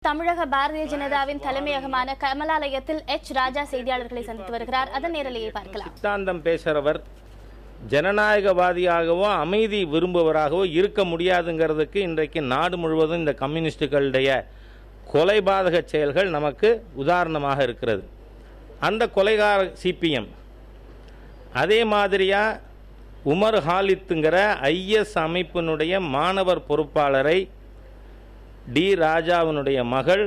தமிழக பாரதிய ஜனதாவின் தலைமையகமான கமலாலயத்தில் எச் ராஜா செய்தியாளர்களை சந்தித்து வருகிறார். அதன் நேரலையை பார்க்கலாம். சித்தாந்தம் பேசுறவர் ஜனநாயகவாதியாகவோ அமைதி விரும்புவராகவோ இருக்க முடியாதுங்கிறதுக்கு இன்றைக்கு நாடு முழுவதும் இந்த கம்யூனிஸ்டுகளுடைய கொலைபாதக செயல்கள் நமக்கு உதாரணமாக இருக்கிறது. அந்த கொலைகார சிபிஎம் அதே மாதிரியா உமர் ஹாலித்துங்கிற ஐஎஸ் அமைப்பினுடைய மாணவர் பொறுப்பாளரை டி ராஜாவினுடைய மகள்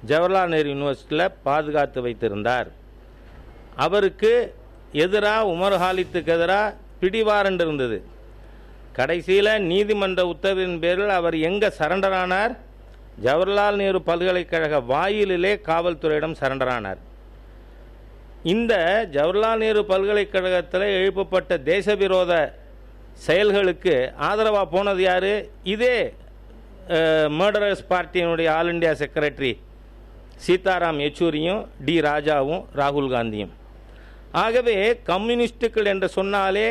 ஜவஹர்லால் நேரு யூனிவர்சிட்டியில் பாதுகாத்து வைத்திருந்தார். அவருக்கு எதிராக உமர் ஹாலித்துக்கு எதிராக பிடிவாரண்ட் இருந்தது. கடைசியில் நீதிமன்ற உத்தரவின் பேரில் அவர் எங்கே சரண்டர் ஆனார்? ஜவஹர்லால் நேரு பல்கலைக்கழக வாயிலிலே காவல்துறையிடம் சரண்டர் ஆனார். இந்த ஜவஹர்லால் நேரு பல்கலைக்கழகத்தில் எழுப்பப்பட்ட தேசவிரோத செயல்களுக்கு ஆதரவாக போனது யார்? இதே மர்டரர்ஸ் பார்ட்டியினுடைய ஆல் இண்டியா செக்ரட்டரி சீதாராம் யெச்சூரியும் டி ராஜாவும் ராகுல் காந்தியும். ஆகவே கம்யூனிஸ்டுகள் என்று சொன்னாலே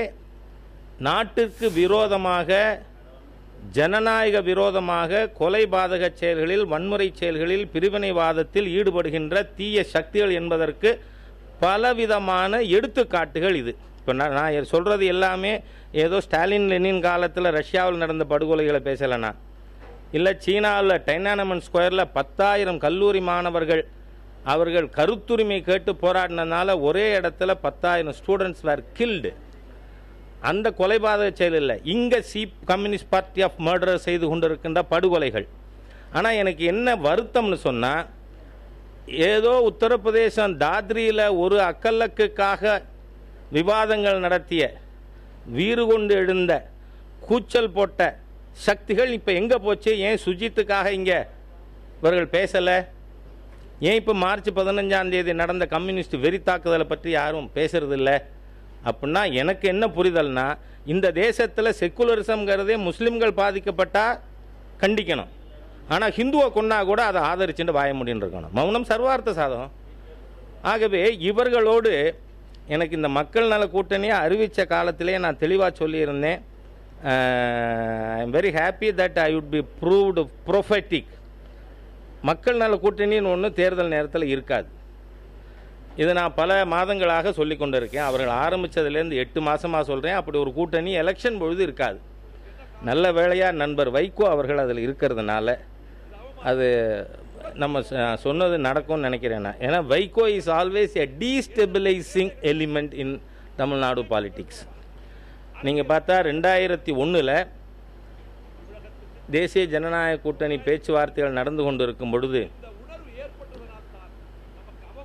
நாட்டிற்கு விரோதமாக ஜனநாயக விரோதமாக கொலைபாதக செயல்களில் வன்முறை செயல்களில் பிரிவினைவாதத்தில் ஈடுபடுகின்ற தீய சக்திகள் என்பதற்கு பலவிதமான எடுத்துக்காட்டுகள் இது. இப்போ நான் சொல்கிறது எல்லாமே ஏதோ ஸ்டாலின் லெனின் காலத்தில் ரஷ்யாவில் நடந்த படுகொலைகளை பேசலைன்னா, இல்லை சீனாவில் டைனானமன் ஸ்கொயரில் 10,000 கல்லூரி மாணவர்கள் அவர்கள் கருத்துரிமை கேட்டு போராடினதுனால ஒரே இடத்துல 10,000 ஸ்டூடெண்ட்ஸ் வேர் கில்டு. அந்த கொலைபாதக செயல் இல்லை, இங்கே கம்யூனிஸ்ட் பார்ட்டி ஆஃப் மர்டர் செய்து கொண்டிருக்கின்ற படுகொலைகள். ஆனால் எனக்கு என்ன வருத்தம்னு சொன்னால், ஏதோ உத்தரப்பிரதேசம் தாத்ரியில் ஒரு அக்கல்லக்குக்காக விவாதங்கள் நடத்திய வீறு கொண்டு எழுந்த கூச்சல் போட்ட சக்திகள் இப்போ எங்கே போச்சு? ஏன் சுஜித்துக்காக இங்கே இவர்கள் பேசலை? ஏன் இப்போ மார்ச் 15ஆம் தேதி நடந்த கம்யூனிஸ்ட் வெறி தாக்குதலை பற்றி யாரும் பேசுறதில்லை? அப்படின்னா எனக்கு என்ன புரிதல்னா, இந்த தேசத்தில் செக்குலரிசம்ங்கிறதே முஸ்லீம்கள் பாதிக்கப்பட்டால் கண்டிக்கணும், ஆனால் ஹிந்துவை கொன்னா கூட அதை ஆதரிச்சுட்டு வாய முடின்னு இருக்கணும். மௌனம் சர்வார்த்த சாதம். ஆகவே இவர்களோடு எனக்கு இந்த மக்கள் நல கூட்டணியை அறிவித்த காலத்திலே நான் தெளிவாக சொல்லியிருந்தேன். I am very happy that I would be proved prophetic. மக்கள் நல கூட்டணின்னு ஒன்று தேர்தல் நேரத்தில் இருக்காது. இதை நான் பல மாதங்களாக சொல்லி கொண்டு இருக்கேன். அவர்கள் ஆரம்பித்ததுலேருந்து 8 மாதமாக சொல்கிறேன், அப்படி ஒரு கூட்டணி எலெக்ஷன் பொழுது இருக்காது. நல்ல வேளையாக நண்பர் வைகோ அவர்கள் அதில் இருக்கிறதுனால அது நம்ம சொன்னது நடக்கும்னு நினைக்கிறேன் நான். ஏன்னா Vaiko is always a destabilising element in Tamil Nadu politics. நீங்கள் பார்த்தா 2001 தேசிய ஜனநாயக கூட்டணி பேச்சுவார்த்தைகள் நடந்து கொண்டு இருக்கும் பொழுது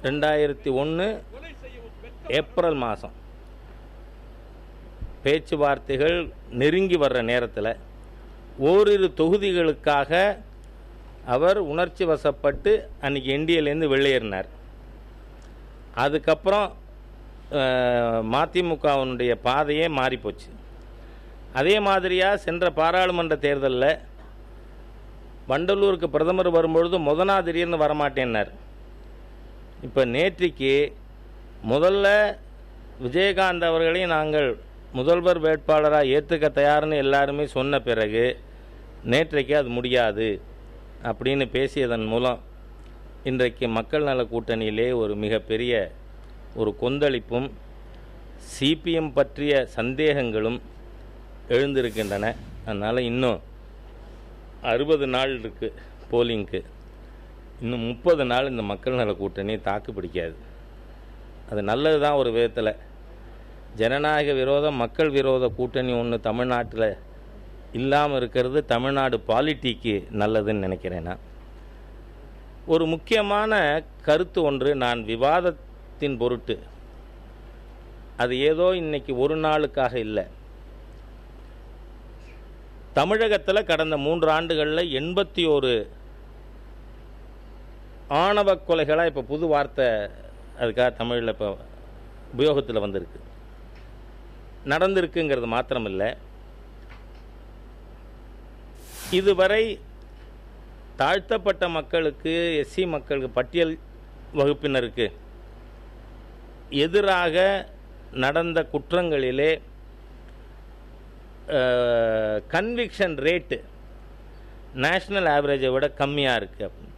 2001 ஏப்ரல் மாதம் பேச்சுவார்த்தைகள் நெருங்கி வர்ற நேரத்தில் ஓரிரு தொகுதிகளுக்காக அவர் உணர்ச்சி வசப்பட்டு அன்றைக்கி என்டிஏலேருந்து வெளியேறினார். அதுக்கப்புறம் மதிமுகவினுடைய பாதையே மாறிப்போச்சு. அதே மாதிரியாக சென்ற பாராளுமன்ற தேர்தலில் வண்டலூருக்கு பிரதமர் வரும்பொழுது திடீர்னு வரமாட்டேன்னார். இப்போ நேற்றைக்கு முதல்ல விஜயகாந்த் அவர்களை நாங்கள் முதல்வர் வேட்பாளராக ஏற்றுக்க தயார்னு எல்லாருமே சொன்ன பிறகு நேற்றைக்கு அது முடியாது அப்படின்னு பேசியதன் மூலம் இன்றைக்கு மக்கள் நல கூட்டணியிலே ஒரு மிகப்பெரிய ஒரு கொந்தளிப்பும் சிபிஎம் பற்றிய சந்தேகங்களும் எழுந்திருக்கின்றன. அதனால் இன்னும் 60 நாள் இருக்குது போலிங்க்கு. இன்னும் 30 நாள் இந்த மக்கள் நல கூட்டணி தாக்கு பிடிக்காது. அது நல்லது தான் ஒரு விதத்தில். ஜனநாயக விரோத மக்கள் விரோத கூட்டணி ஒன்று தமிழ்நாட்டில் இல்லாமல் இருக்கிறது தமிழ்நாடு பாலிட்டிக்கு நல்லதுன்னு நினைக்கிறேன். நான் ஒரு முக்கியமான கருத்து ஒன்று நான் விவாதத்தின் பொருட்டு, அது ஏதோ இன்னைக்கு ஒரு நாளுக்காக இல்லை. தமிழகத்தில் கடந்த 3 ஆண்டுகளில் 81 ஆணவ கொலைகளாக இப்போ புது வார்த்தை அதுக்காக தமிழில் இப்போ உபயோகத்தில் வந்திருக்கு. நடந்திருக்குங்கிறது மாத்திரமில்லை, இதுவரை தாழ்த்தப்பட்ட மக்களுக்கு, எஸ்சி மக்களுக்கு, பட்டியல் வகுப்பினருக்கு எதிராக நடந்த குற்றங்களிலே கன்விக்ஷன் ரேட்டு நேஷ்னல் ஆவரேஜை விட கம்மியாக இருக்குது.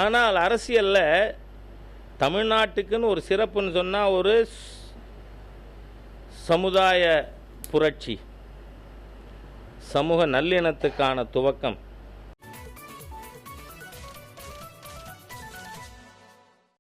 ஆனால் அரசியலில் தமிழ்நாட்டுக்குன்னு ஒரு சிறப்புன்னு சொன்னால் ஒரு சமுதாய புரட்சி, சமூக நல்லிணத்துக்கான துவக்கம்,